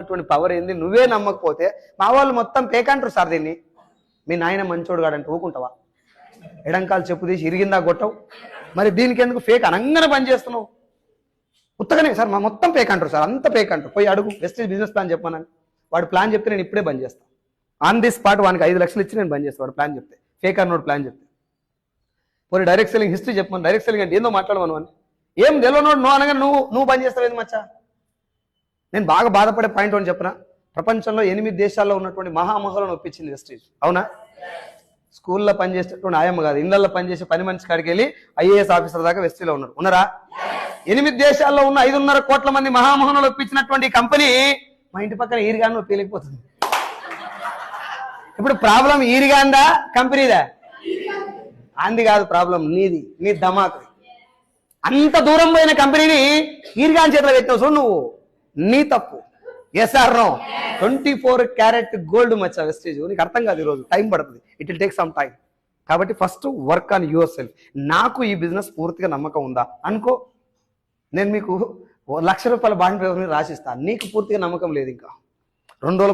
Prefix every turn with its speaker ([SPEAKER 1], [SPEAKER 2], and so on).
[SPEAKER 1] ఉన్నటువంటి పవర్ ఏంది నువ్వే నమ్మకపోతే మా వాళ్ళు మొత్తం ఫేక్ అంటారు సార్ దీన్ని. మీ నాయన మంచోడు కాడంటే ఊకుంటావా? ఎడంకాలు చెప్పు తీసి ఇరిగిందా కొట్టవు. మరి దీనికి ఎందుకు ఫేక్ అనంగానే పని చేస్తున్నావు? ఉత్తగానే సార్ మా మొత్తం ఫేక్ అంటారు సార్, అంత ఫేక్ అంటారు. పోయి అడుగు వెస్టేజ్ బిజినెస్ ప్లాన్ చెప్పమని. వాడు ప్లాన్ చెప్తే నేను ఇప్పుడే బంద్ చేస్తాను. ఆన్ ది స్పాట్ వానికి 5 లక్షలు ఇచ్చి నేను బంద్ చేస్తాను వాడు ప్లాన్ చెప్తే. ఫేక్ అన్నోడు ప్లాన్ చెప్తే. పోనీ డైరెక్ట్ సెల్లింగ్ హిస్టరీ చెప్పమని. డైరెక్ట్ సెల్లింగ్ అంటే ఏందో మాట్లాడమను అని. ఏం తెలియనోడు నువ్వు అనగా నువ్వు బంద్ చేస్తావు ఏంది మచ్చా? నేను బాగా బాధపడే పాయింట్ అని చెప్పిన. ప్రపంచంలో 8 దేశాల్లో ఉన్నటువంటి మహామహులను ఒప్పించింది వెస్టేజ్. అవునా? స్కూల్లో పనిచేసేటువంటి ఆయమ్మ కాదు, ఇళ్లలో పనిచేసే పని మనిషి కాడికి వెళ్ళి IAS ఆఫీసర్ దాకా వెస్టేజ్లో ఉన్నారు. ఉన్నారా? 8 దేశాల్లో ఉన్న 5.5 కోట్ల మంది మహామహులను ఒప్పించినటువంటి కంపెనీ మా ఇంటి పక్కన ఈరిగాను పేలిపోతుంది. ఇప్పుడు ప్రాబ్లం ఈరిగాందా కంపెనీదా? అంది కాదు ప్రాబ్లం, నీది, నీ ధమాకు. అంత దూరం పోయిన కంపెనీని ఈరిగాన్ చేతిలో పెట్టినావు చూడు నువ్వు, నీ తప్పు. Yes or no? 24 carat gold మచ్చా వెస్టేజ్. నీకు అర్థం కాదు, ఈరోజు టైం పడుతుంది, it will take some time. కాబట్టి first work on yourself. నాకు ఈ బిజినెస్ పూర్తిగా నమ్మకం ఉందా అనుకో, నేను మీకు ₹1,00,000 బాండ్ పేపర్ మీద రాసిస్తాను. నీకు పూర్తిగా నమ్మకం లేదు, ఇంకా 2 రోజుల